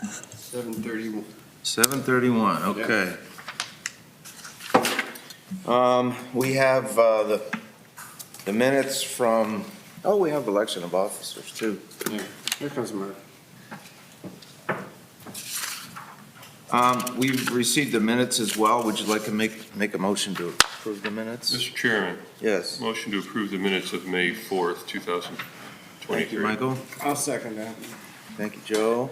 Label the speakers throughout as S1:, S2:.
S1: 7:31.
S2: 7:31, okay. We have the minutes from, we have election of officers too.
S1: Yeah, here comes Mark.
S2: We've received the minutes as well. Would you like to make a motion to approve the minutes?
S3: Mr. Chairman,
S2: Yes.
S3: motion to approve the minutes of May 4th, 2023.
S2: Thank you, Michael.
S1: I'll second that.
S2: Thank you, Joe.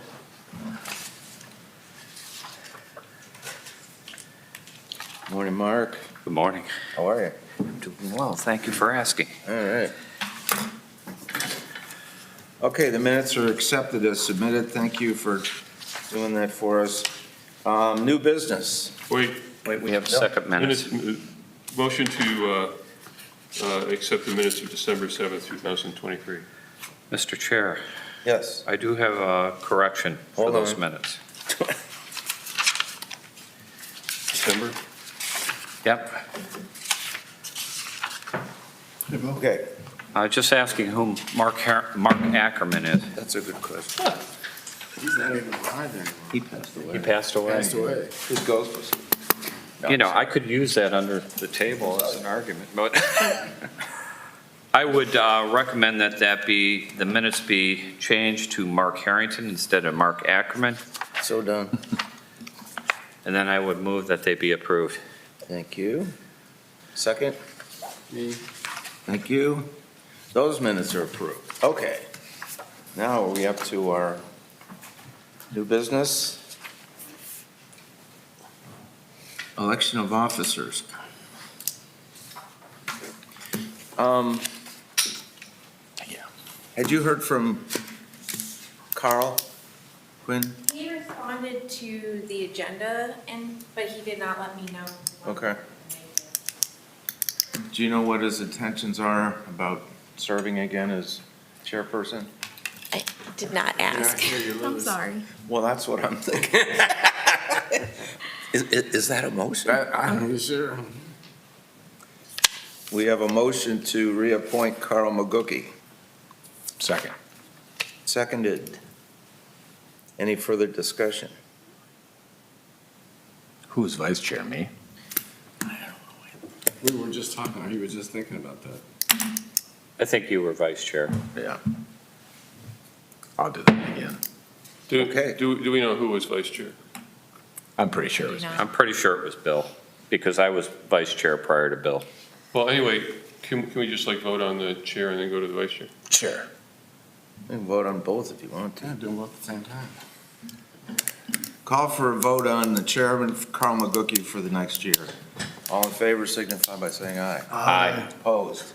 S2: Morning, Mark.
S4: Good morning.
S2: How are you?
S4: I'm doing well. Thank you for asking.
S2: All right. Okay, the minutes are accepted as submitted. Thank you for doing that for us. New business.
S3: Wait,
S4: We have second minutes.
S3: motion to accept the minutes of December 7th, 2023.
S4: Mr. Chair,
S2: Yes.
S4: I do have a correction for
S2: Hold
S4: those
S2: on.
S4: minutes.
S3: December?
S4: Yep.
S2: Okay,
S4: Just asking who Mark Ackerman is.
S2: that's a good question.
S1: He's not even alive anymore.
S2: He passed away.
S4: He passed away.
S1: Passed away.
S2: His ghost was.
S4: You know, I could use that under the table as an argument, but I would recommend that the minutes be changed to Mark Harrington instead of Mark Ackerman,
S2: So done.
S4: and then I would move that they be approved.
S2: Thank you. Second?
S1: Me.
S2: Thank you. Those minutes are approved. Okay. Now are we up to our new business? Election of officers. Had you heard from Carl Quinn?
S5: He responded to the agenda, but he did not let me know.
S2: Okay. Do you know what his intentions are about serving again as chairperson?
S5: I did not ask.
S1: Yeah, you
S5: I'm
S1: lose.
S5: sorry.
S2: Well, that's what I'm thinking. Is that a motion?
S1: I'm sure.
S2: We have a motion to reappoint Carl McGookie.
S6: Second.
S2: Seconded. Any further discussion?
S6: Who's vice chair, me?
S1: We were just talking, he was just thinking about that.
S4: I think you were vice chair.
S2: Yeah.
S6: I'll do that again.
S2: Okay.
S3: Do we know who was vice chair?
S6: I'm pretty sure it was.
S4: I'm pretty sure it was Bill, because I was vice chair prior to Bill.
S3: Well, anyway, can we just vote on the chair and then go to the vice chair?
S6: Sure.
S2: We can vote on both if you want to.
S1: Yeah, do them both at the same time.
S2: Call for a vote on the chairman, Carl McGookie, for the next year. All in favor signify by saying aye.
S4: Aye.
S2: Opposed?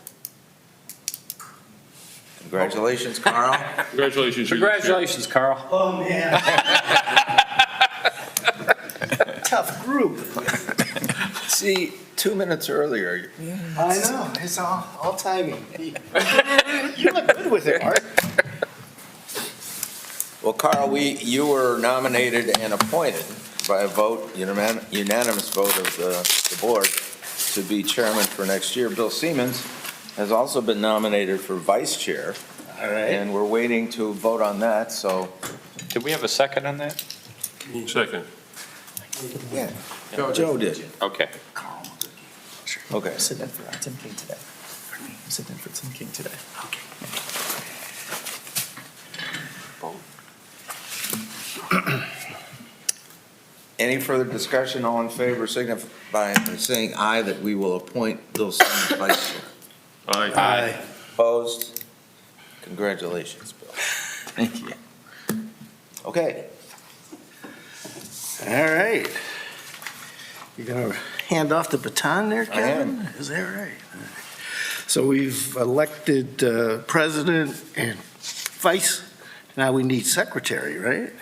S2: Congratulations, Carl.
S3: Congratulations. you're the chair.
S4: Congratulations, Carl.
S7: Oh, man. Tough group.
S2: See, 2 minutes earlier.
S7: I know, it's all timing. You look good with it, Art.
S2: Well, Carl, you were nominated and appointed by a vote, unanimous vote of the board to be chairman for next year. Bill Siemens has also been nominated for vice chair,
S7: All right.
S2: and we're waiting to vote on that, so.
S4: Did we have a second on that?
S3: Second.
S2: Yeah. Joe did.
S4: Okay.
S2: Okay.
S7: Sit in for Tim King today. Sit in for Tim King today. Okay.
S2: Any further discussion? All in favor signify by saying aye that we will appoint Bill Siemens vice chair.
S3: Aye.
S2: Opposed? Congratulations, Bill.
S7: Thank you.
S2: Okay.
S7: All right. You're gonna hand off the baton there,
S2: I am.
S7: Kevin? Is that right? So we've elected president and vice. Now we need secretary, right?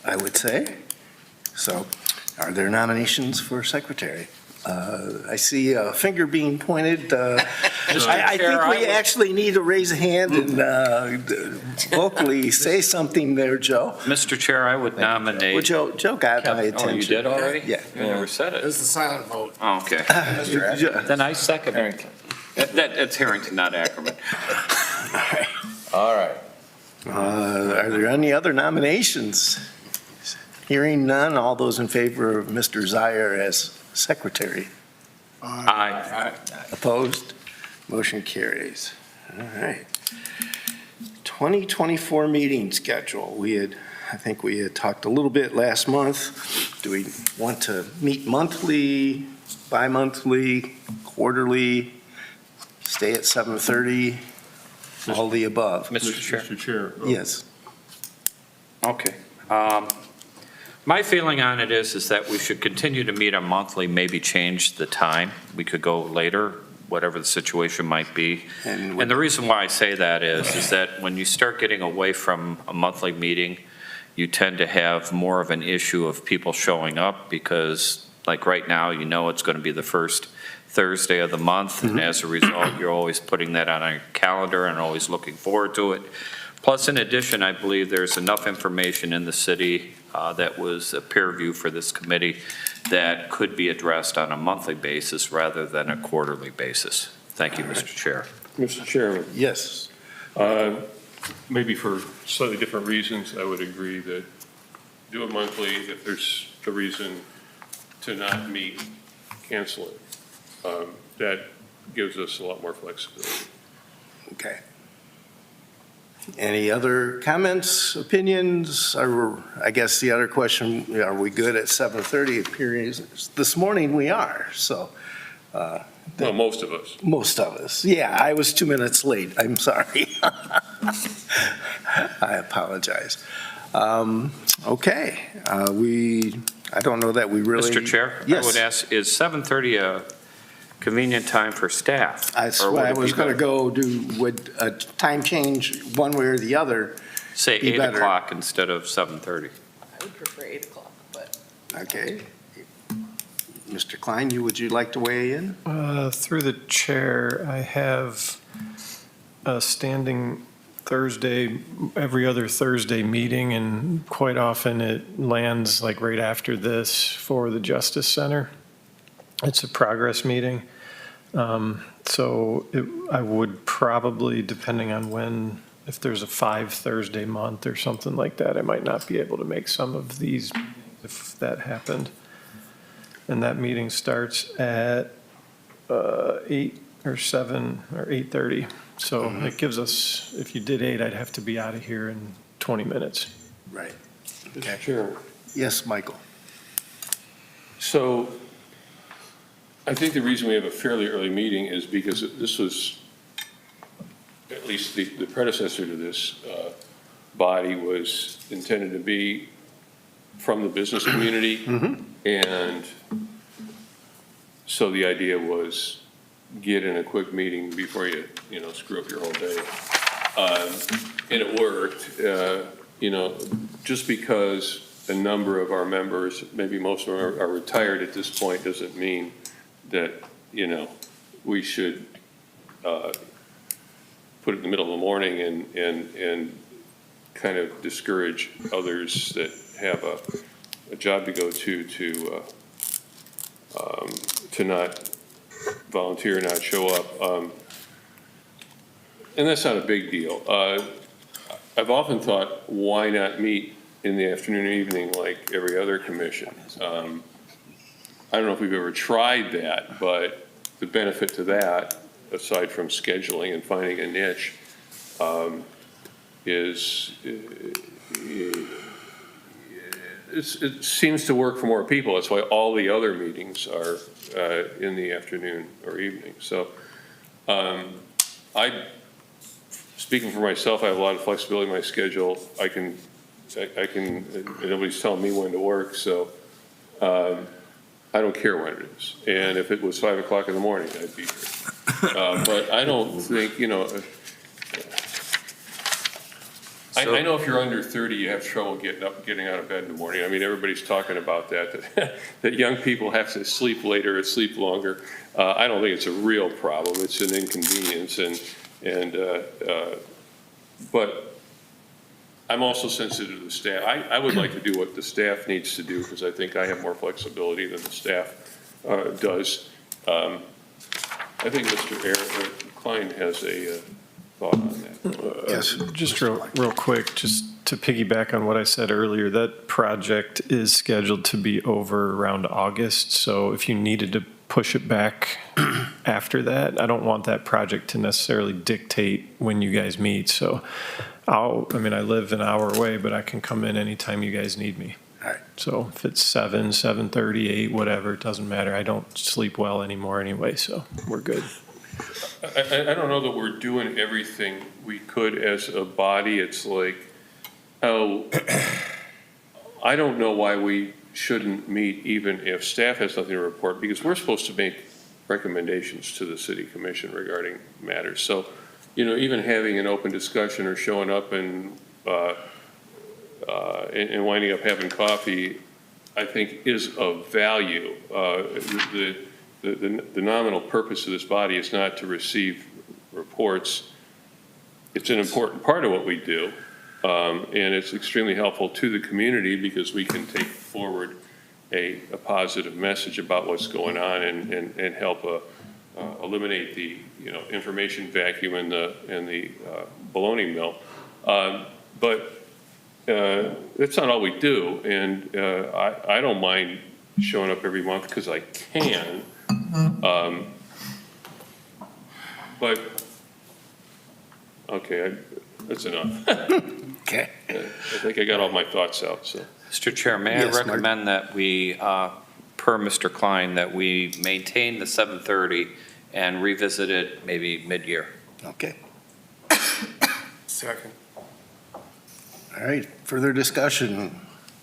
S7: I would say. So are there nominations for secretary? I see a finger being pointed. I think we actually need to raise a hand and vocally say something there, Joe.
S4: Mr. Chair, I would nominate.
S7: Well, Joe got my attention.
S4: Oh, you did already?
S7: Yeah.
S4: You never said it.
S1: It's a silent vote.
S4: Oh, okay. Then I second it. It's Harrington, not Ackerman.
S2: All right.
S7: Are there any other nominations? Hearing none, all those in favor of Mr. Zire as secretary?
S4: Aye.
S7: Opposed? Motion carries. All right. 2024 meeting schedule. I think we had talked a little bit last month. Do we want to meet monthly, bi-monthly, quarterly, stay at 7:30, all the above?
S4: Mr. Chair.
S3: Mr. Chair.
S7: Yes.
S4: Okay. My feeling on it is that we should continue to meet on monthly, maybe change the time. We could go later, whatever the situation might be. And the reason why I say that is that when you start getting away from a monthly meeting, you tend to have more of an issue of people showing up because, like right now, you know it's going to be the first Thursday of the month, and as a result, you're always putting that on a calendar and always looking forward to it. Plus, in addition, I believe there's enough information in the city that was a peer review for this committee that could be addressed on a monthly basis rather than a quarterly basis. Thank you, Mr. Chair.
S3: Mr. Chairman,
S7: Yes.
S3: maybe for slightly different reasons, I would agree that do it monthly. If there's a reason to not meet, cancel it. That gives us a lot more flexibility.
S7: Okay. Any other comments, opinions? I guess the other question, are we good at 7:30 appearance? This morning we are, so.
S3: Well, most of us.
S7: Most of us. Yeah, I was 2 minutes late. I'm sorry. I apologize. Okay, I don't know that we really.
S4: Mr. Chair?
S7: Yes.
S4: I would ask, is 7:30 a convenient time for staff?
S7: That's
S4: Or
S7: why
S4: would
S7: I
S4: it be
S7: was going to
S4: better?
S7: would a time change one way or the other?
S4: Say
S7: be
S4: 8
S7: better.
S4: o'clock instead of 7:30.
S8: I would prefer 8 o'clock, but.
S7: Okay. Mr. Klein, would you like to weigh in?
S9: Through the chair, I have a standing Thursday, every other Thursday meeting, and quite often it lands like right after this for the Justice Center. It's a progress meeting. So I would probably, depending on when, if there's a 5 Thursday month or something like that, I might not be able to make some of these if that happened. And that meeting starts at 8 or 7 or 8:30. So it gives us, if you did 8, I'd have to be out of here in 20 minutes.
S7: Right.
S3: Mr. Chairman.
S7: Yes, Michael.
S3: So I think the reason we have a fairly early meeting is because this was, at least the predecessor to this body was intended to be from the business community. And so the idea was get in a quick meeting before you screw up your whole day. And it worked, just because a number of our members, maybe most of them are retired at this point, doesn't mean that, we should put it in the middle of the morning and kind of discourage others that have a job to go to not volunteer, not show up. And that's not a big deal. I've often thought, why not meet in the afternoon or evening like every other commission? I don't know if we've ever tried that, but the benefit to that, aside from scheduling and finding a niche, is it seems to work for more people. That's why all the other meetings are in the afternoon or evening. So speaking for myself, I have a lot of flexibility in my schedule. I can, nobody's telling me when to work, so I don't care when it is. And if it was 5 o'clock in the morning, I'd be here. But I don't think, I know if you're under 30, you have trouble getting out of bed in the morning. I mean, everybody's talking about that young people have to sleep later or sleep longer. I don't think it's a real problem. It's an inconvenience, but I'm also sensitive to the staff. I would like to do what the staff needs to do because I think I have more flexibility than the staff does. I think Mr. Klein has thought on that.
S7: Yes.
S9: Just real quick, just to piggyback on what I said earlier, that project is scheduled to be over around August. So if you needed to push it back after that, I don't want that project to necessarily dictate when you guys meet. So I live an hour away, but I can come in anytime you guys need me.
S7: All right.
S9: So if it's 7, 7:30, 8, whatever, it doesn't matter. I don't sleep well anymore anyway, so we're good.
S3: I don't know that we're doing everything we could as a body. It's like, oh, I don't know why we shouldn't meet even if staff has nothing to report, because we're supposed to make recommendations to the city commission regarding matters. So, even having an open discussion or showing up and winding up having coffee, I think is of value. The nominal purpose of this body is not to receive reports. It's an important part of what we do, and it's extremely helpful to the community because we can take forward a positive message about what's going on and help eliminate the information vacuum in the baloney mill. But that's not all we do, and I don't mind showing up every month because I can. But, okay, that's enough.
S7: Okay.
S3: I think I got all my thoughts out, so.
S4: Mr. Chair, may I
S7: Yes, Mark.
S4: recommend that we, per Mr. Klein, that we maintain the 7:30 and revisit it maybe mid-year?
S7: Okay.
S1: Second.
S7: All right, further discussion?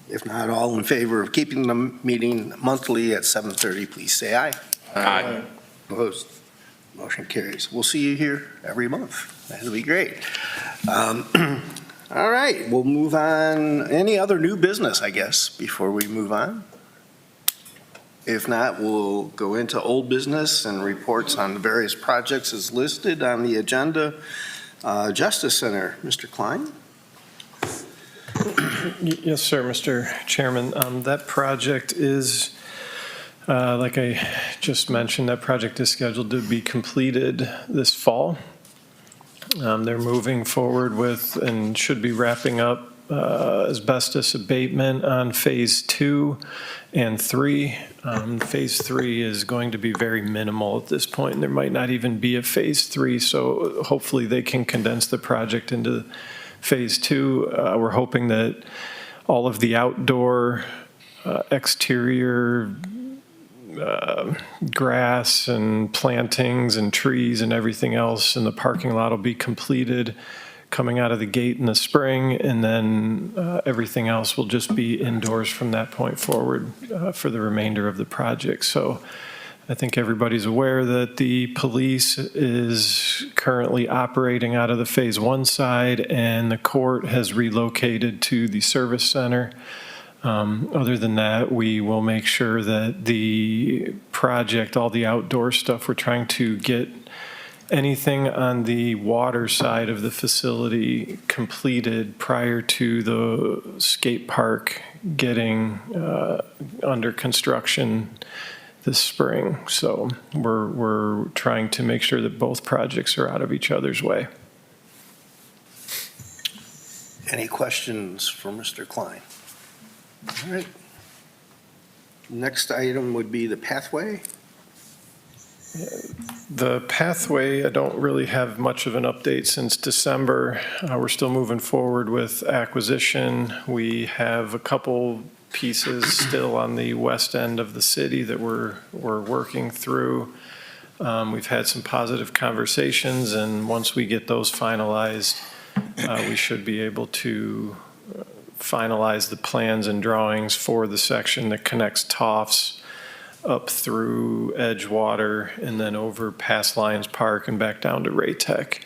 S7: If not, all in favor of keeping the meeting monthly at 7:30, please say aye.
S4: Aye.
S7: Opposed? Motion carries. We'll see you here every month. That'll be great. All right, we'll move on. Any other new business, I guess, before we move on? If not, we'll go into old business and reports on the various projects as listed on the agenda. Justice Center, Mr. Klein?
S9: Yes, sir, Mr. Chairman. That project is, like I just mentioned, that project is scheduled to be completed this fall. They're moving forward with and should be wrapping up asbestos abatement on Phase 2 and 3. Phase 3 is going to be very minimal at this point. There might not even be a Phase 3, so hopefully they can condense the project into Phase 2. We're hoping that all of the outdoor exterior grass and plantings and trees and everything else in the parking lot will be completed coming out of the gate in the spring, and then everything else will just be indoors from that point forward for the remainder of the project. So I think everybody's aware that the police is currently operating out of the Phase 1 side, and the court has relocated to the service center. Other than that, we will make sure that the project, all the outdoor stuff, we're trying to get anything on the water side of the facility completed prior to the skate park getting under construction this spring. So we're trying to make sure that both projects are out of each other's way.
S7: Any questions for Mr. Klein? All right. Next item would be the pathway.
S9: The pathway, I don't really have much of an update since December. We're still moving forward with acquisition. We have a couple pieces still on the west end of the city that we're working through. We've had some positive conversations, and once we get those finalized, we should be able to finalize the plans and drawings for the section that connects Toffs up through Edgewater and then over past Lions Park and back down to Raytech.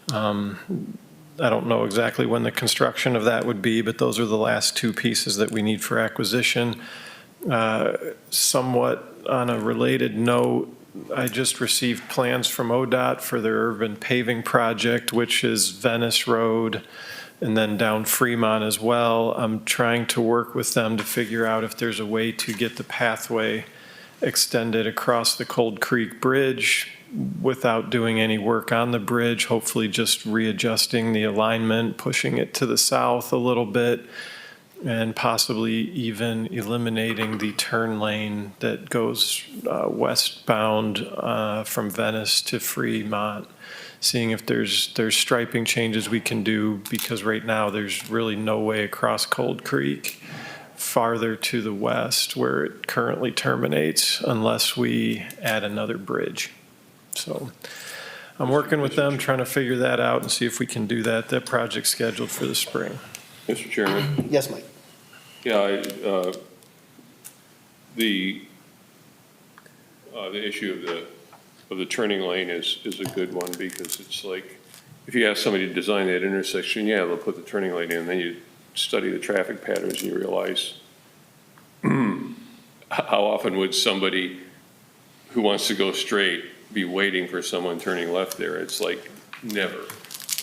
S9: I don't know exactly when the construction of that would be, but those are the last two pieces that we need for acquisition. Somewhat on a related note, I just received plans from ODOT for their urban paving project, which is Venice Road and then down Fremont as well. I'm trying to work with them to figure out if there's a way to get the pathway extended across the Cold Creek Bridge without doing any work on the bridge, hopefully just readjusting the alignment, pushing it to the south a little bit, and possibly even eliminating the turn lane that goes westbound from Venice to Fremont, seeing if there's striping changes we can do, because right now there's really no way across Cold Creek farther to the west where it currently terminates unless we add another bridge. So I'm working with them, trying to figure that out and see if we can do that. That project's scheduled for the spring.
S3: Mr. Chairman?
S7: Yes, Mike?
S3: Yeah, the issue of the turning lane is a good one, because it's like, if you ask somebody to design that intersection, yeah, they'll put the turning lane in, then you study the traffic patterns and you realize how often would somebody who wants to go straight be waiting for someone turning left there? It's like never.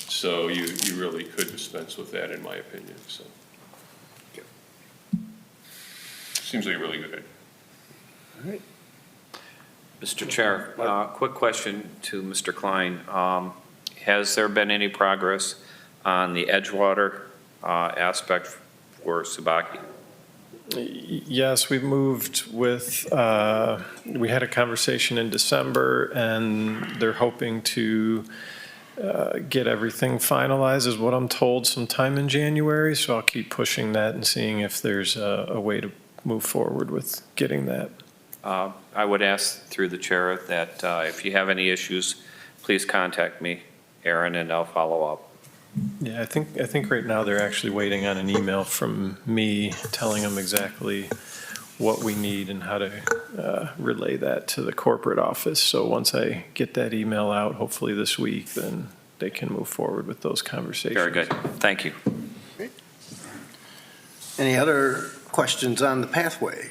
S3: So you really could dispense with that, in my opinion, so. Seems like a really good idea.
S4: Mr. Chair, quick question to Mr. Klein. Has there been any progress on the Edgewater aspect for Sabaki?
S9: Yes, we've moved with, we had a conversation in December, and they're hoping to get everything finalized, is what I'm told, sometime in January. So I'll keep pushing that and seeing if there's a way to move forward with getting that.
S4: I would ask through the chair that if you have any issues, please contact me, Aaron, and I'll follow up.
S9: Yeah, I think right now they're actually waiting on an email from me telling them exactly what we need and how to relay that to the corporate office. So once I get that email out, hopefully this week, then they can move forward with those conversations.
S4: Very good. Thank you.
S7: Any other questions on the pathway?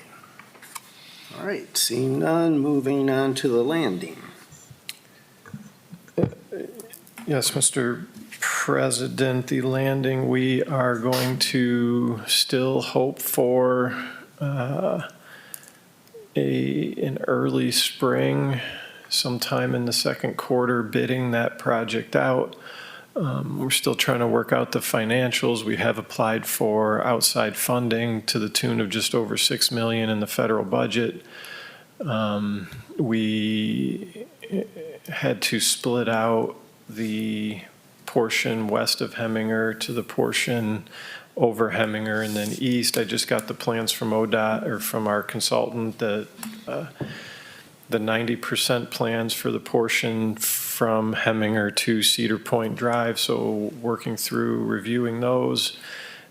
S7: All right, seeing none, moving on to the landing.
S9: Yes, Mr. President, the landing, we are going to still hope for an early spring, sometime in the second quarter, bidding that project out. We're still trying to work out the financials. We have applied for outside funding to the tune of just over $6 million in the federal budget. We had to split out the portion west of Heminger to the portion over Heminger and then east. I just got the plans from ODOT, or from our consultant, that the 90% plans for the portion from Heminger to Cedar Point Drive. So working through reviewing those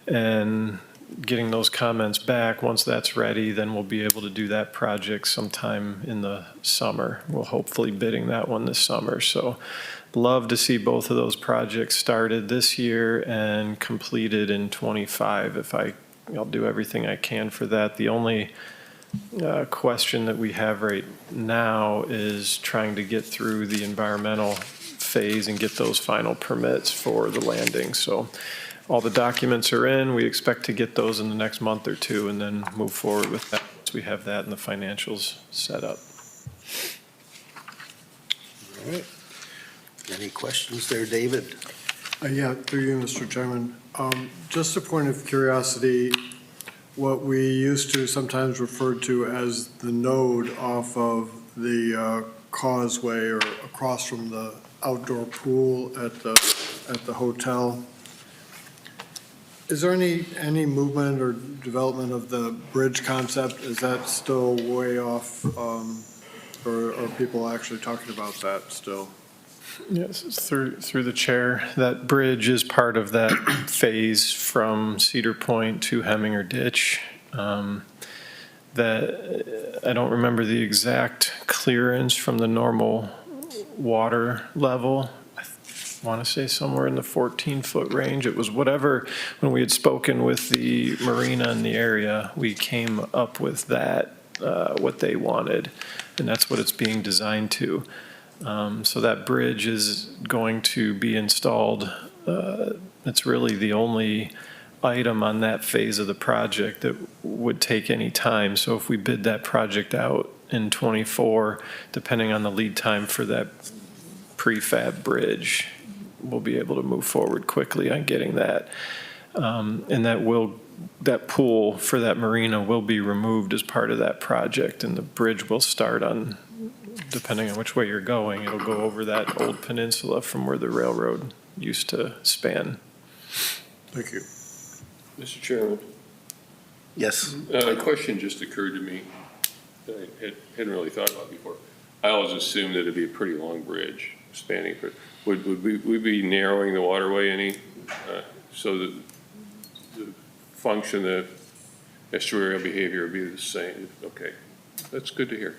S9: and getting those comments back. Once that's ready, then we'll be able to do that project sometime in the summer. We'll hopefully bidding that one this summer. So love to see both of those projects started this year and completed in '25. I'll do everything I can for that. The only question that we have right now is trying to get through the environmental phase and get those final permits for the landing. So all the documents are in. We expect to get those in the next month or two and then move forward with that once we have that and the financials set up.
S7: All right. Any questions there, David?
S10: Yeah, through you, Mr. Chairman. Just a point of curiosity, what we used to sometimes refer to as the node off of the causeway or across from the outdoor pool at the hotel. Is there any movement or development of the bridge concept? Is that still way off, or are people actually talking about that still?
S9: Yes, through the chair, that bridge is part of that phase from Cedar Point to Heminger Ditch. That I don't remember the exact clearance from the normal water level. I want to say somewhere in the 14-foot range. It was whatever, when we had spoken with the marina in the area, we came up with that, what they wanted, and that's what it's being designed to. So that bridge is going to be installed. It's really the only item on that phase of the project that would take any time. So if we bid that project out in '24, depending on the lead time for that prefab bridge. We'll be able to move forward quickly on getting that. And that pool for that marina will be removed as part of that project, and the bridge will start on, depending on which way you're going, it'll go over that old peninsula from where the railroad used to span.
S10: Thank you.
S3: Mr. Chairman,
S7: Yes.
S3: a question just occurred to me that I hadn't really thought about before. I always assumed that it'd be a pretty long bridge spanning, but would we be narrowing the waterway any, so that the function, the estuarial behavior would be the same? Okay, that's good to hear.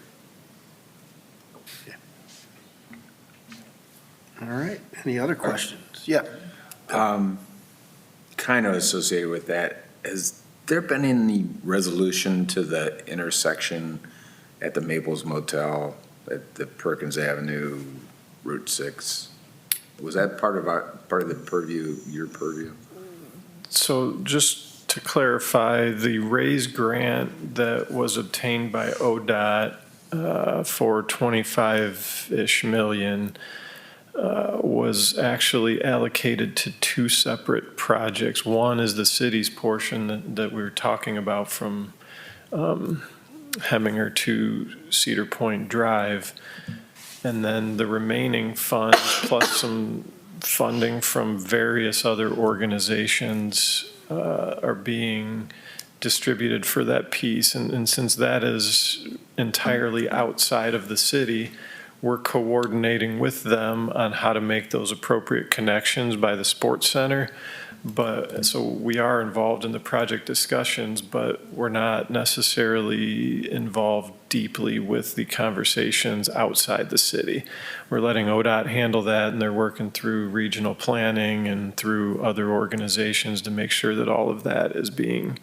S7: All right. Any other questions? Yeah.
S6: Kind of associated with that, has there been any resolution to the intersection at the Maples Motel, at the Perkins Avenue, Route 6? Was that part of the purview, your purview?
S9: So just to clarify, the RAISE grant that was obtained by ODOT for 25-ish million was actually allocated to two separate projects. One is the city's portion that we were talking about from Heminger to Cedar Point Drive. And then the remaining funds, plus some funding from various other organizations, are being distributed for that piece. And since that is entirely outside of the city, we're coordinating with them on how to make those appropriate connections by the sports center. But so we are involved in the project discussions, but we're not necessarily involved deeply with the conversations outside the city. We're letting ODOT handle that, and they're working through regional planning and through other organizations to make sure that all of that is being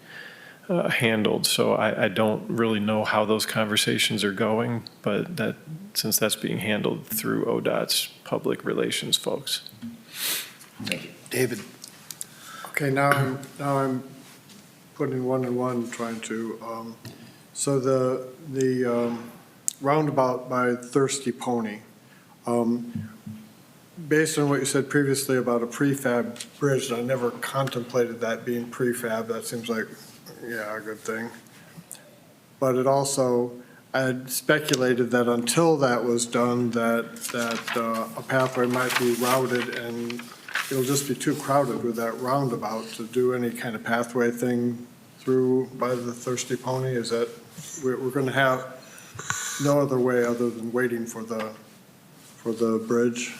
S9: handled. So I don't really know how those conversations are going, but since that's being handled through ODOT's public relations folks.
S6: Thank you.
S7: David.
S10: Okay, now I'm putting one and one, trying to, so the roundabout by Thirsty Pony, based on what you said previously about a prefab bridge, I never contemplated that being prefab. That seems like, yeah, a good thing. But it also, I had speculated that until that was done, that a pathway might be routed, and it'll just be too crowded with that roundabout to do any kind of pathway thing through by the Thirsty Pony. Is that, we're going to have no other way other than waiting for the bridge?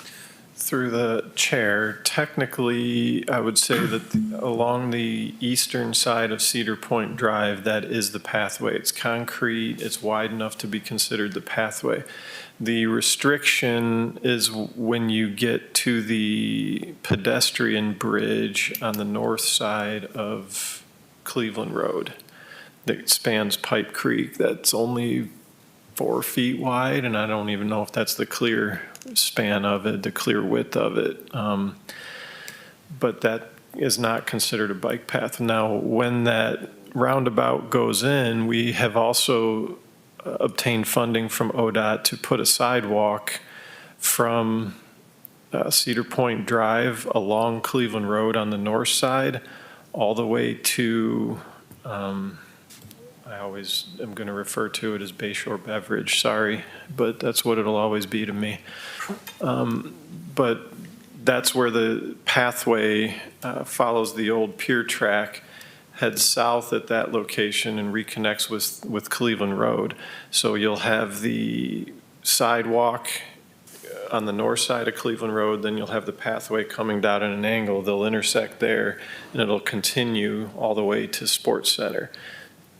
S9: Through the chair, technically, I would say that along the eastern side of Cedar Point Drive, that is the pathway. It's concrete, it's wide enough to be considered the pathway. The restriction is when you get to the pedestrian bridge on the north side of Cleveland Road that spans Pipe Creek. That's only 4 feet wide, and I don't even know if that's the clear span of it, the clear width of it. But that is not considered a bike path. Now, when that roundabout goes in, we have also obtained funding from ODOT to put a sidewalk from Cedar Point Drive along Cleveland Road on the north side, all the way to, I always am going to refer to it as Bayshore Beverage, sorry, but that's what it'll always be to me. But that's where the pathway follows the old pier track, heads south at that location and reconnects with Cleveland Road. So you'll have the sidewalk on the north side of Cleveland Road, then you'll have the pathway coming down at an angle. They'll intersect there, and it'll continue all the way to Sports Center.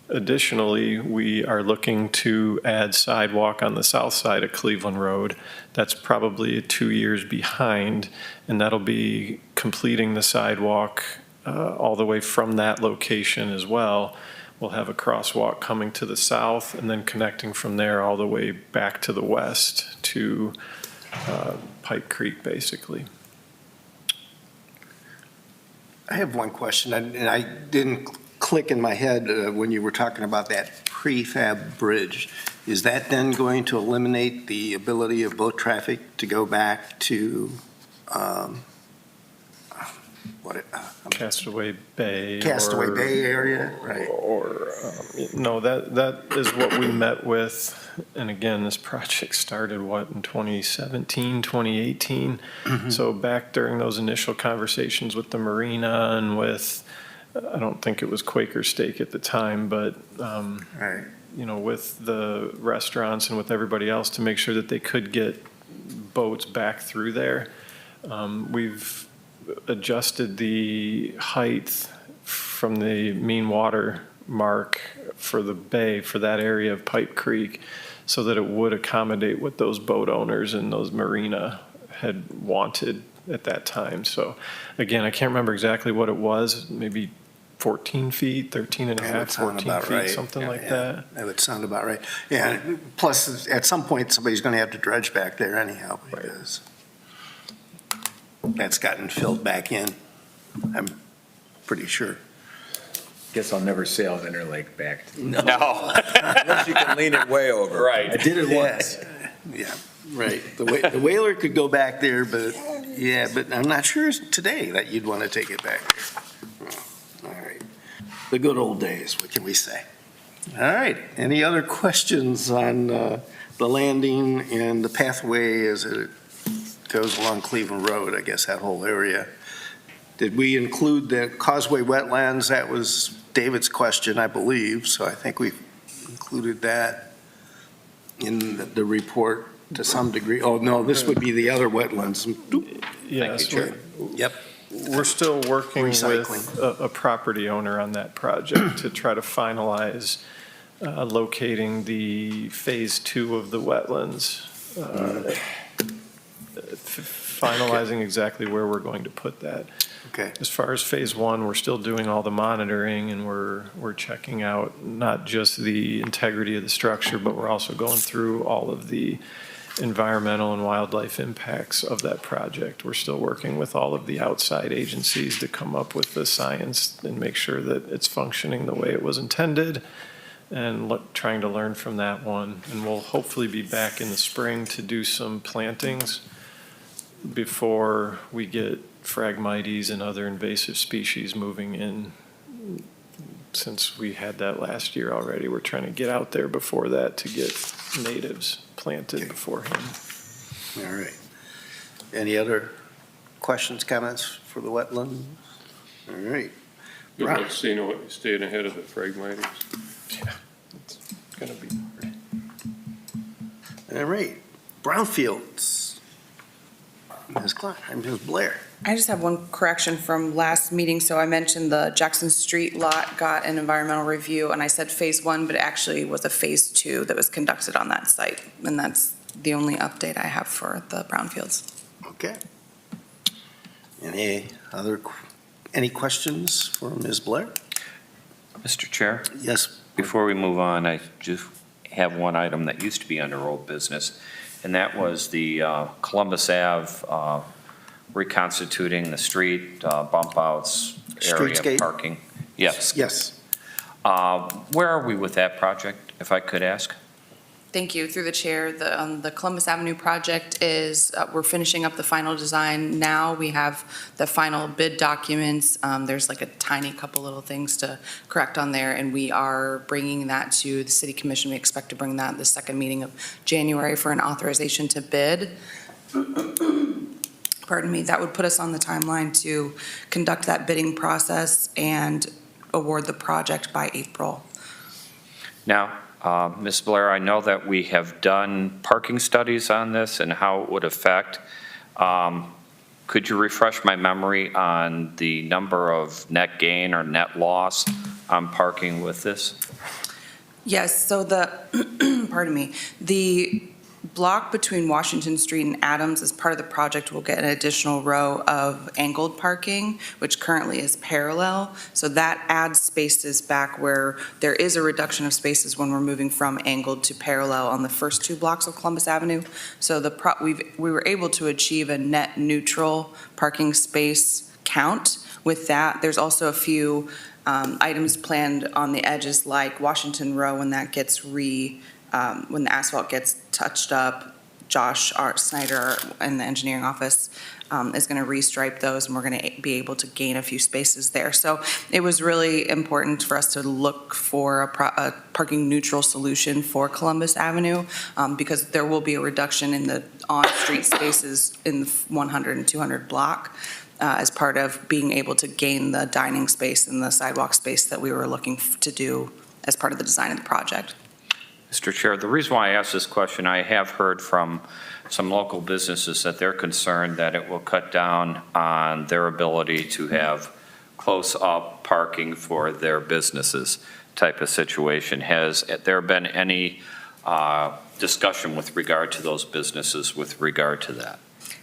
S9: Additionally, we are looking to add sidewalk on the south side of Cleveland Road. That's probably 2 years behind, and that'll be completing the sidewalk all the way from that location as well. We'll have a crosswalk coming to the south and then connecting from there all the way back to the west to Pipe Creek, basically.
S7: I have one question, and I didn't click in my head when you were talking about that prefab bridge, is that then going to eliminate the ability of boat traffic to go back to,
S9: Castaway Bay.
S7: Castaway
S9: or-
S7: Bay area? Right.
S9: Or, no, that is what we met with, and again, this project started, what, in 2017, 2018? So back during those initial conversations with the marina and with, I don't think it was Quaker Steak at the time, but,
S7: Right.
S9: you know, with the restaurants and with everybody else to make sure that they could get boats back through there. We've adjusted the height from the mean water mark for the bay, for that area of Pipe Creek, so that it would accommodate what those boat owners and those marina had wanted at that time. So again, I can't remember exactly what it was, maybe 14 feet, 13 and a
S7: That
S9: half,
S7: would sound
S9: 14
S7: about
S9: feet,
S7: right.
S9: something like
S7: Yeah,
S9: that.
S7: That would sound about right. Yeah, plus, at some point, somebody's going to have to dredge back there anyhow, because that's gotten filled back in, I'm pretty sure.
S6: Guess I'll never sail the Interlake back.
S2: No. Unless you can lean it way over.
S6: I did it once.
S7: Yeah, right. The whaler could go back there, but, yeah, but I'm not sure today that you'd want to take it back there. All right. The good old days, what can we say? All right, any other questions on the landing and the pathway as it goes along Cleveland Road, I guess that whole area? Did we include the causeway wetlands? That was David's question, I believe, so I think we've included that in the report to some degree. Oh, no, this would be the other wetlands.
S9: Yes,
S2: Chair.
S7: Yep.
S9: we're still working with
S7: Recycling.
S9: a property owner on that project to try to finalize locating the phase 2 of the wetlands. Finalizing exactly where we're going to put that.
S7: Okay.
S9: As far as phase 1, we're still doing all the monitoring, and we're checking out not just the integrity of the structure, but we're also going through all of the environmental and wildlife impacts of that project. We're still working with all of the outside agencies to come up with the science and make sure that it's functioning the way it was intended, and trying to learn from that one. And we'll hopefully be back in the spring to do some plantings before we get Phragmites and other invasive species moving in. Since we had that last year already, we're trying to get out there before that to get natives planted beforehand.
S7: All right. Any other questions, comments for the wetland? All right.
S3: Good luck staying ahead of the Phragmites.
S9: Yeah, it's gonna be hard.
S7: All right. Brownfields. Ms. Blair.
S8: I just have one correction from last meeting. So I mentioned the Jackson Street lot got an environmental review, and I said phase 1, but it actually was a phase 2 that was conducted on that site. And that's the only update I have for the brownfields.
S7: Okay. Any questions for Ms. Blair?
S4: Mr. Chair,
S7: Yes.
S4: before we move on, I just have one item that used to be under old business, and that was the Columbus Ave reconstituting the street, bump outs, area
S7: Streetscape?
S4: parking. Yes.
S7: Yes.
S4: Where are we with that project, if I could ask?
S8: Thank you. Through the chair, the Columbus Avenue project is, we're finishing up the final design now. We have the final bid documents. There's like a tiny couple little things to correct on there, and we are bringing that to the city commission. We expect to bring that at the second meeting of January for an authorization to bid. Pardon me. That would put us on the timeline to conduct that bidding process and award the project by April.
S4: Now, Ms. Blair, I know that we have done parking studies on this and how it would affect. Could you refresh my memory on the number of net gain or net loss on parking with this?
S8: Yes, so pardon me, the block between Washington Street and Adams as part of the project will get an additional row of angled parking, which currently is parallel. So that adds spaces back where there is a reduction of spaces when we're moving from angled to parallel on the first 2 blocks of Columbus Avenue. So we were able to achieve a net neutral parking space count with that. There's also a few items planned on the edges like Washington Row, when that gets when the asphalt gets touched up, Josh Snyder in the engineering office is going to restripe those, and we're going to be able to gain a few spaces there. So it was really important for us to look for a parking neutral solution for Columbus Avenue, because there will be a reduction in the on-street spaces in the 100 and 200 block as part of being able to gain the dining space and the sidewalk space that we were looking to do as part of the design of the project.
S4: Mr. Chair, the reason why I asked this question, I have heard from some local businesses that they're concerned that it will cut down on their ability to have close-up parking for their businesses type of situation. Has there been any discussion with regard to those businesses with regard to that?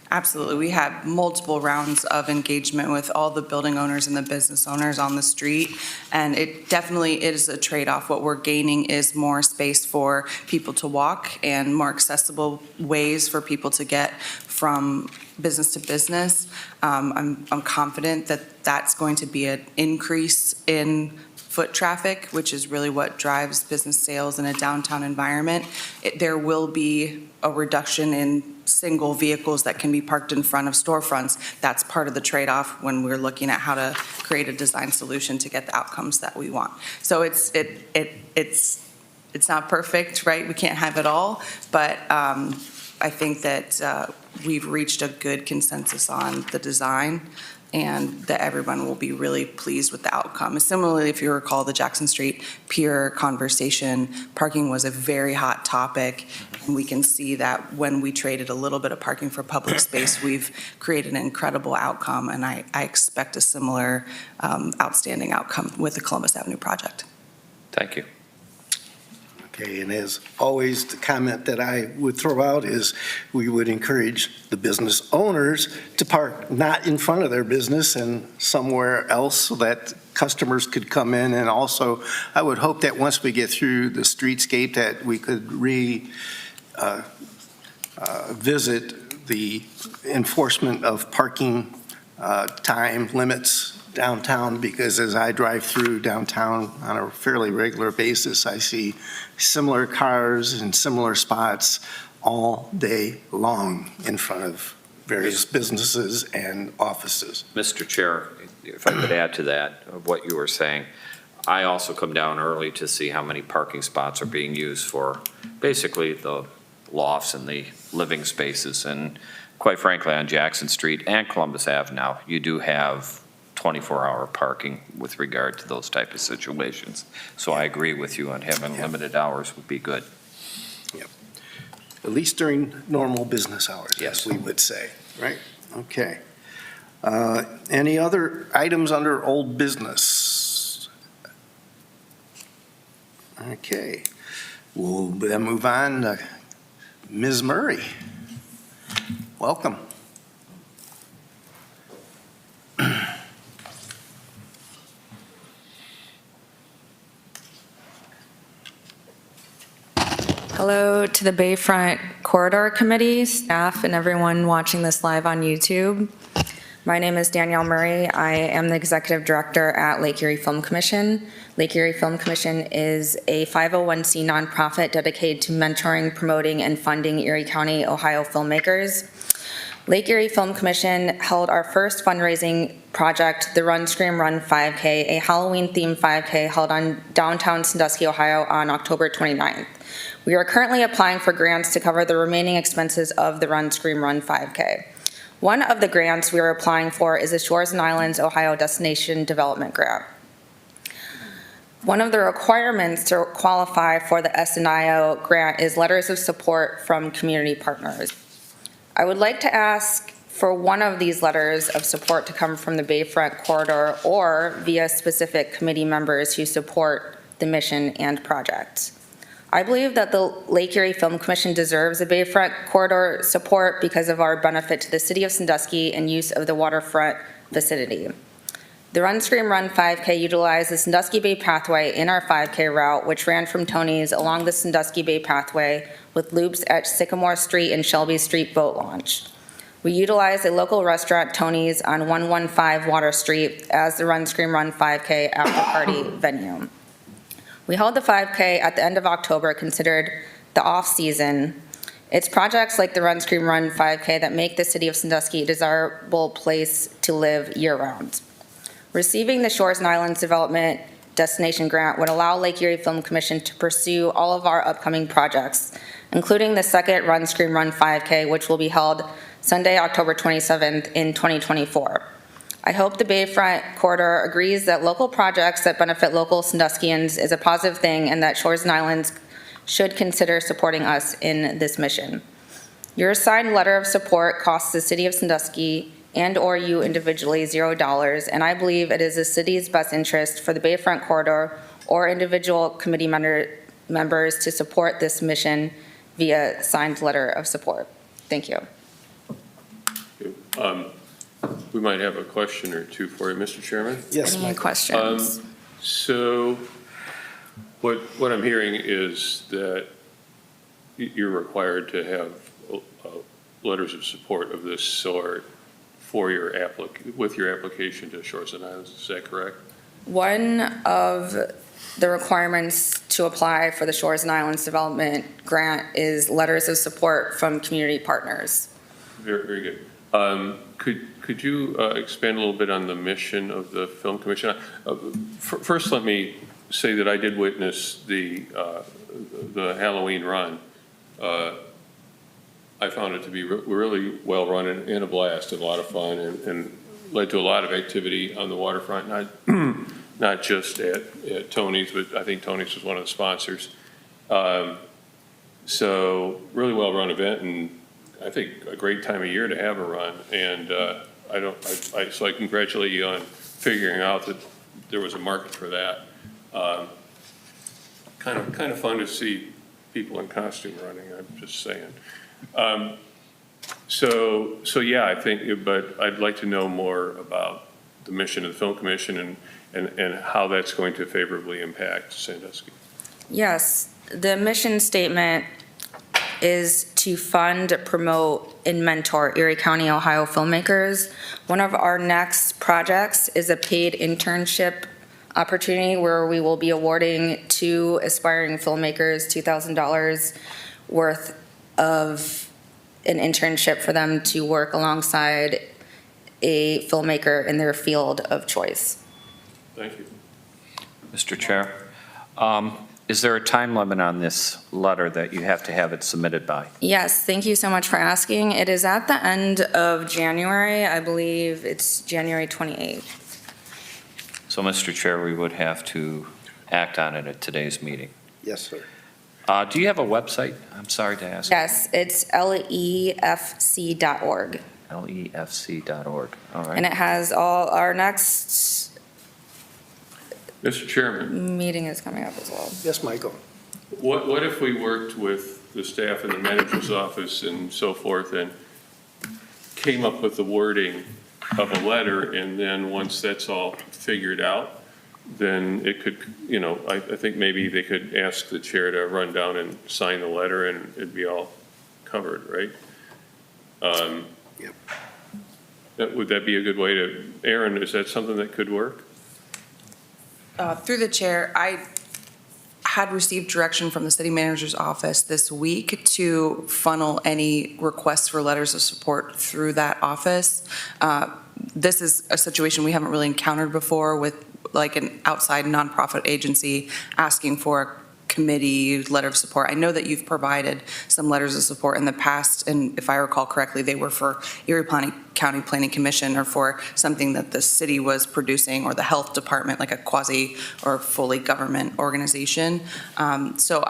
S8: Absolutely. We had multiple rounds of engagement with all the building owners and the business owners on the street, and it definitely is a trade-off. What we're gaining is more space for people to walk and more accessible ways for people to get from business to business. I'm confident that that's going to be an increase in foot traffic, which is really what drives business sales in a downtown environment. There will be a reduction in single vehicles that can be parked in front of storefronts. That's part of the trade-off when we're looking at how to create a design solution to get the outcomes that we want. So it's not perfect, right? We can't have it all, but I think that we've reached a good consensus on the design, and that everyone will be really pleased with the outcome. Similarly, if you recall the Jackson Street Pier conversation, parking was a very hot topic, and we can see that when we traded a little bit of parking for public space, we've created an incredible outcome, and I expect a similar outstanding outcome with the Columbus Avenue project.
S4: Thank you.
S7: Okay, and as always, the comment that I would throw out is we would encourage the business owners to park not in front of their business and somewhere else so that customers could come in. And also, I would hope that once we get through the streetscape that we could visit the enforcement of parking time limits downtown, because as I drive through downtown on a fairly regular basis, I see similar cars in similar spots all day long in front of various businesses and offices.
S4: Mr. Chair, if I could add to that, of what you were saying, I also come down early to see how many parking spots are being used for basically the lofts and the living spaces. And quite frankly, on Jackson Street and Columbus Ave now, you do have 24-hour parking with regard to those type of situations. So I agree with you on having limited hours would be good.
S7: Yep. At least during normal business hours,
S4: Yes.
S7: as we would say, right? Okay. Any other items under old business? Okay. We'll then move on. Ms. Murray, welcome.
S11: Hello to the Bayfront Corridor Committee, staff, and everyone watching this live on YouTube. My name is Danielle Murray. I am the Executive Director at Lake Erie Film Commission. Lake Erie Film Commission is a 501c nonprofit dedicated to mentoring, promoting, and funding Erie County, Ohio filmmakers. Lake Erie Film Commission held our first fundraising project, the Run Scream Run 5K, a Halloween-themed 5K held on downtown Sandusky, Ohio on October 29th. We are currently applying for grants to cover the remaining expenses of the Run Scream Run 5K. One of the grants we are applying for is the Shores and Islands Ohio Destination Development Grant. One of the requirements to qualify for the SNIO grant is letters of support from community partners. I would like to ask for one of these letters of support to come from the Bayfront Corridor or via specific committee members who support the mission and project. I believe that the Lake Erie Film Commission deserves a Bayfront Corridor support because of our benefit to the city of Sandusky and use of the waterfront vicinity. The Run Scream Run 5K utilized the Sandusky Bay Pathway in our 5K route, which ran from Tony's along the Sandusky Bay Pathway with loops at Sycamore Street and Shelby Street Boat Launch. We utilize a local restaurant, Tony's, on 115 Water Street as the Run Scream Run 5K after-party venue. We held the 5K at the end of October, considered the off-season. It's projects like the Run Scream Run 5K that make the city of Sandusky a desirable place to live year-round. Receiving the Shores and Islands Development Destination Grant would allow Lake Erie Film Commission to pursue all of our upcoming projects, including the second Run Scream Run 5K, which will be held Sunday, October 27th in 2024. I hope the Bayfront corridor agrees that local projects that benefit local Sanduskians is a positive thing and that Shores and Islands should consider supporting us in this mission. Your signed letter of support costs the city of Sandusky and/or you individually $0, and I believe it is the city's best interest for the Bayfront corridor or individual committee members to support this mission via signed letter of support. Thank you.
S3: We might have a question or two for you, Mr. Chairman.
S7: Yes,
S11: Any
S7: Michael.
S11: questions?
S3: So what I'm hearing is that you're required to have letters of support of this sort for your with your application to Shores and Islands. Is that correct?
S11: One of the requirements to apply for the Shores and Islands Development Grant is letters of support from community partners.
S3: Very, very good. Could you expand a little bit on the mission of the Film Commission? First, let me say that I did witness the Halloween run. I found it to be really well run and a blast and a lot of fun and led to a lot of activity on the waterfront, not just at Tony's, but I think Tony's was one of the sponsors. So really well run event, and I think a great time of year to have a run. And so I congratulate you on figuring out that there was a market for that. Kind of fun to see people in costume running, I'm just saying. So yeah, I think, but I'd like to know more about the mission of the Film Commission and how that's going to favorably impact Sandusky.
S11: Yes, the mission statement is to fund, promote, and mentor Erie County, Ohio filmmakers. One of our next projects is a paid internship opportunity where we will be awarding 2 aspiring filmmakers $2,000 worth of an internship for them to work alongside a filmmaker in their field of choice.
S3: Thank you.
S4: Mr. Chair, is there a time limit on this letter that you have to have it submitted by?
S11: Yes, thank you so much for asking. It is at the end of January. I believe it's January 28th.
S4: So, Mr. Chair, we would have to act on it at today's meeting.
S7: Yes, sir.
S4: Do you have a website? I'm sorry to ask.
S11: Yes, it's lefc.org.
S4: lefc.org. All right.
S11: And it has all our next
S3: Mr. Chairman,
S11: meeting is coming up as well.
S7: Yes, Michael.
S3: what if we worked with the staff in the manager's office and so forth and came up with the wording of a letter, and then once that's all figured out, then it could, I think maybe they could ask the chair to run down and sign the letter and it'd be all covered, right?
S7: Yep.
S3: Would that be a good way to, Aaron, is that something that could work?
S8: Through the chair, I had received direction from the city manager's office this week to funnel any requests for letters of support through that office. This is a situation we haven't really encountered before with like an outside nonprofit agency asking for a committee letter of support. I know that you've provided some letters of support in the past, and if I recall correctly, they were for Erie County Planning Commission or for something that the city was producing, or the health department, like a quasi or fully government organization. So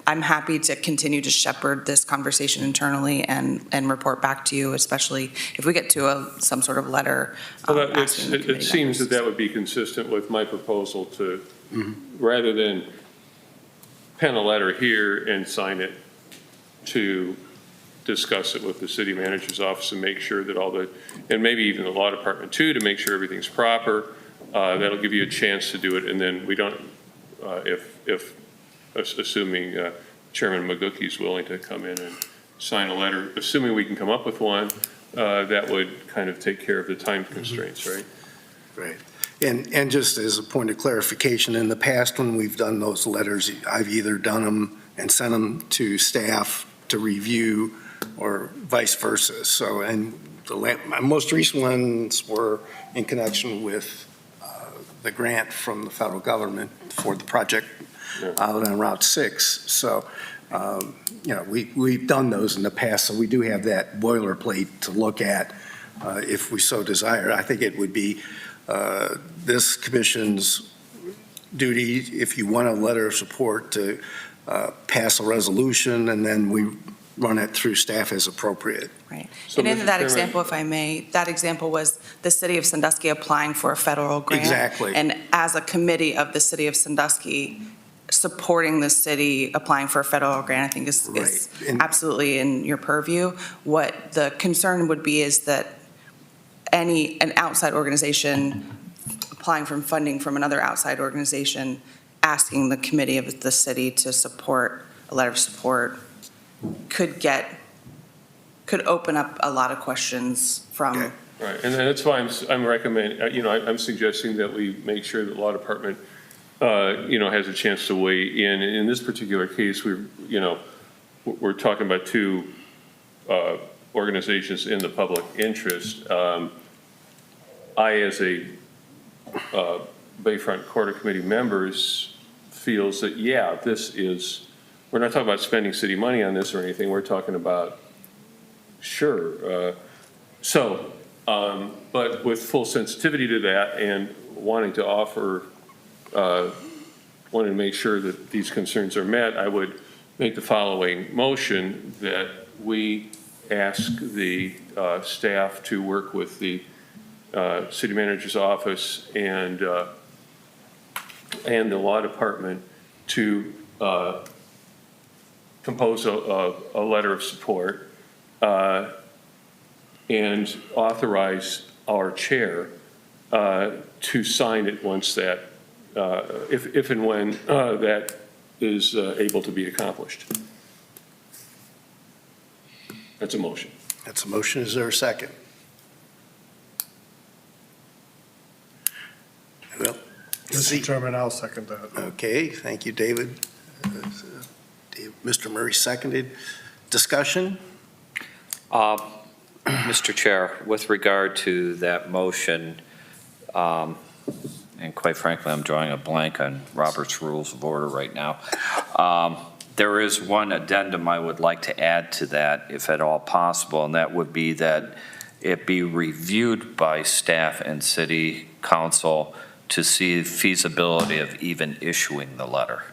S8: I'm happy to continue to shepherd this conversation internally and report back to you, especially if we get to some sort of letter.
S3: Well,
S8: asking the
S3: it
S8: committee
S3: seems
S8: members.
S3: that would be consistent with my proposal to, rather than pen a letter here and sign it, to discuss it with the city manager's office and make sure that and maybe even the law department too, to make sure everything's proper. That'll give you a chance to do it, and then we don't, assuming Chairman McGookie's willing to come in sign a letter, assuming we can come up with one, that would kind of take care of the time constraints, right?
S7: Right. And just as a point of clarification, in the past, when we've done those letters, I've either done them and sent them to staff to review or vice versa. So, and my most recent ones were in connection with the grant from the federal government for the project out on Route 6. So, we've done those in the past, so we do have that boilerplate to look at if we so desire. I think it would be this commission's duty, if you want a letter of support, to pass a resolution, and then we run it through staff as appropriate.
S8: Right.
S3: So,
S8: And in
S3: Mr.
S8: that
S3: Chairman-
S8: example, if I may, that example was the city of Sandusky applying for a federal grant.
S7: Exactly.
S8: And as a committee of the city of Sandusky, supporting the city applying for a federal grant, I think is
S7: Right. And-
S8: absolutely in your purview. What the concern would be is that an outside organization applying for funding from another outside organization, asking the committee of the city to support, a letter of support, could open up a lot of questions from.
S7: Okay.
S3: Right, and that's why I'm recommending, I'm suggesting that we make sure that the law department, has a chance to weigh in. In this particular case, we're talking about two organizations in the public interest. I, as a Bayfront Corridor Committee members, feels that, we're not talking about spending city money on this or anything, we're talking about, but with full sensitivity to that and wanting to wanting to make sure that these concerns are met, I would make the following motion, that we ask the staff to work with the city manager's office and the law department to compose a letter of support and authorize our chair to sign it once that, if and when that is able to be accomplished. That's a motion.
S7: That's a motion. Is there a second? Well,
S10: Mr. Chairman, I'll second that.
S7: okay, thank you, David. Mr. Murray seconded. Discussion?
S4: Mr. Chair, with regard to that motion, and quite frankly, I'm drawing a blank on Robert's Rules of Order right now. There is one addendum I would like to add to that, if at all possible, and that would be that it be reviewed by staff and city council to see feasibility of even issuing the letter.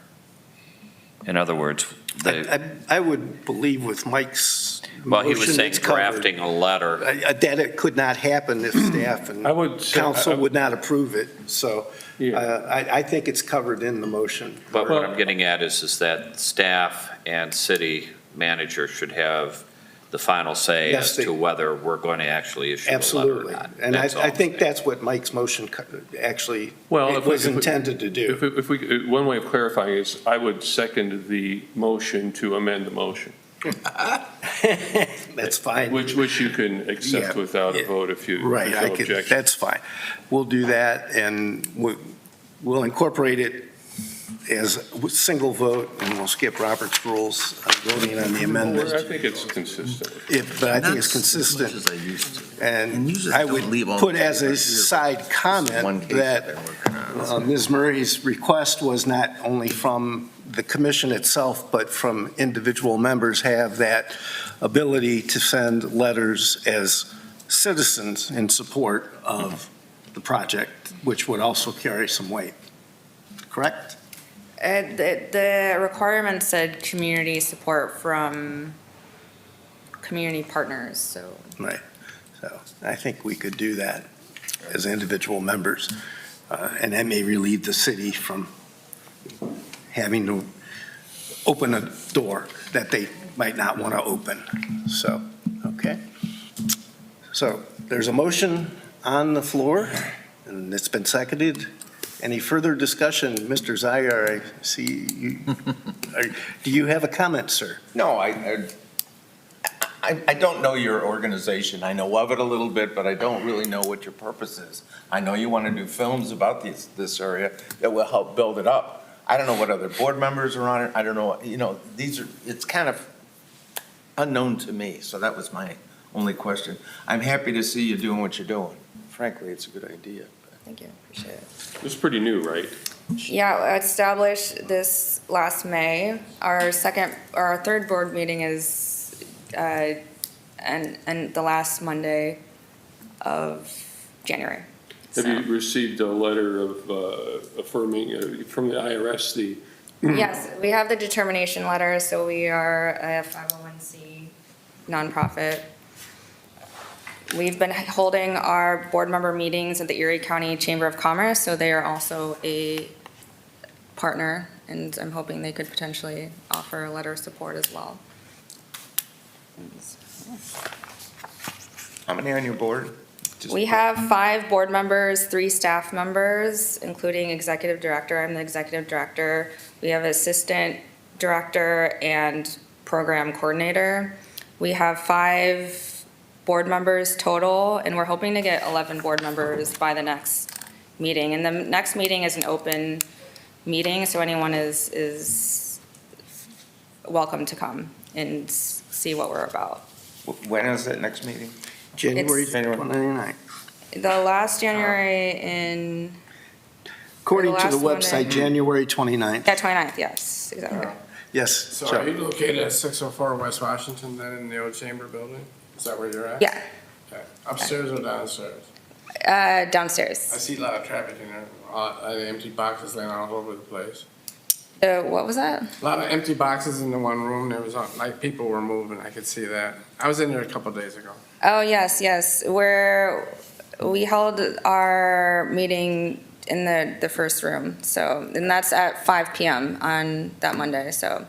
S4: In other words,
S7: I would believe with Mike's
S4: well, he
S7: motion,
S4: was saying
S7: it's covered.
S4: drafting a letter.
S7: That it could not happen if staff and council would not approve it. So I think it's covered in the motion.
S4: But what I'm getting at is that staff and city manager should have the final say
S7: Yes,
S4: as to whether we're going to actually issue a letter or
S7: Absolutely.
S4: not.
S7: And
S4: That's all
S7: I
S4: I'm
S7: think
S4: saying.
S7: that's what Mike's motion actually
S3: Well,
S7: was intended to do.
S3: If we, one way of clarifying is, I would second the motion to amend the motion.
S7: That's fine.
S3: Which you can accept
S7: Yeah,
S3: without a
S7: yeah.
S3: vote if you
S7: Right,
S3: have no objection.
S7: that's fine. We'll do that, and we'll incorporate it as a single vote, and we'll skip Robert's rules on voting on the amendment.
S3: I think it's consistent.
S7: But I think it's consistent. And I would put as a side comment that Ms. Murray's request was not only from the commission itself, but from individual members have that ability to send letters as citizens in support of the project, which would also carry some weight. Correct?
S11: The requirement said community support from community partners, so.
S7: Right. So I think we could do that as individual members. And that may relieve the city from having to open a door that they might not want to open. So, okay. So there's a motion on the floor, and it's been seconded. Any further discussion? Mr. Zayar, I see you. Do you have a comment, sir?
S2: No, I don't know your organization. I know of it a little bit, but I don't really know what your purpose is. I know you want to do films about this area that will help build it up. I don't know what other board members are on it. I don't know, it's kind of unknown to me, so that was my only question. I'm happy to see you doing what you're doing. Frankly, it's a good idea.
S11: Thank you, appreciate it.
S3: It's pretty new, right?
S11: Yeah, established this last May. Our third board meeting is, and the last Monday of January.
S3: Have
S11: So-
S3: you received a letter of affirming from the IRS the
S11: Yes, we have the determination letter, so we are a 501c nonprofit. We've been holding our board member meetings at the Erie County Chamber of Commerce, so they are also a partner, and I'm hoping they could potentially offer a letter of support as well.
S2: How many on your board?
S11: We have 5 board members, 3 staff members, including executive director. I'm the executive director. We have assistant director and program coordinator. We have 5 board members total, and we're hoping to get 11 board members by the next meeting. And the next meeting is an open meeting, so anyone is welcome to come and see what we're about.
S2: When is that next meeting?
S7: January
S11: It's-
S7: 29th.
S11: The last January in,
S7: According to the
S11: last one
S7: website,
S11: in-
S7: January 29th.
S11: yeah, 29th, yes, exactly.
S7: Yes,
S1: So
S7: Joe.
S1: are you located at 604 West Washington, then in the old chamber building? Is that where you're at?
S11: Yeah,
S1: Okay. Upstairs or downstairs?
S11: downstairs.
S1: I see a lot of traffic in there, empty boxes laying all over the place.
S11: What was that?
S1: A lot of empty boxes in the one room, there was, like, people were moving, I could see that. I was in there a couple days ago.
S11: Oh, yes, we held our meeting in the first room, so, and that's at 5 PM on that Monday, so.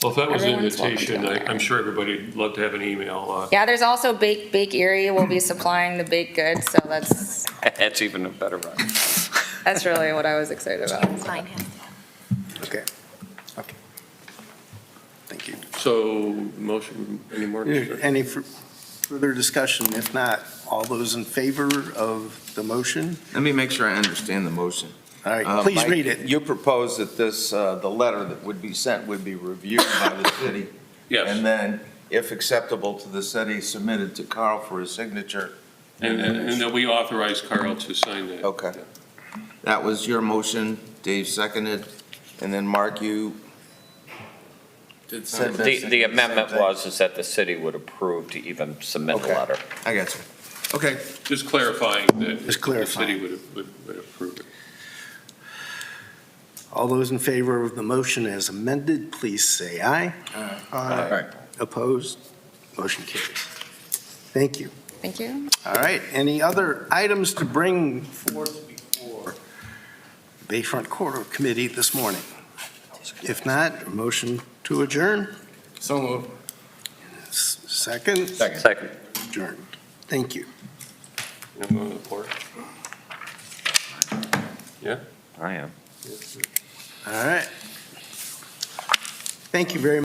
S3: Well, if that was an
S11: Everyone's welcome to
S3: invitation,
S11: go there.
S3: I'm sure everybody'd love to have an email.
S11: Yeah, there's also Bake Erie will be supplying the baked goods, so
S4: That's even a better run.
S11: that's really what I was excited about.
S5: Fine.
S7: Okay. Okay. Thank you.
S3: So, motion, any more?
S7: Any further discussion? If not, all those in favor of the motion?
S2: Let me make sure I understand the motion.
S7: All right, please
S2: Mike,
S7: read it.
S2: You propose that the letter that would be sent would be reviewed by the city,
S3: Yes,
S2: and then, if acceptable to the city, submitted to Carl for his signature.
S3: and that we authorize Carl to sign that.
S2: Okay. That was your motion, Dave seconded, and then Mark, you
S1: Did
S2: said
S1: some-
S4: The amendment is that the city would approve to even submit a
S2: Okay.
S4: letter.
S2: I got you. Okay.
S3: Just clarifying that
S7: Just
S3: the
S7: clarifying.
S3: city would approve it.
S7: All those in favor of the motion as amended, please say aye.
S2: Aye.
S7: Opposed? Motion carries. Thank you.
S11: Thank you.
S7: All right, any other items to bring forth before Bayfront Corridor Committee this morning? If not, a motion to adjourn?
S1: So moved.
S7: Second?
S4: Second.
S7: Adjourned. Thank you.
S3: You know, go to the floor. Yeah?
S4: I am.
S7: All right. Thank you very much.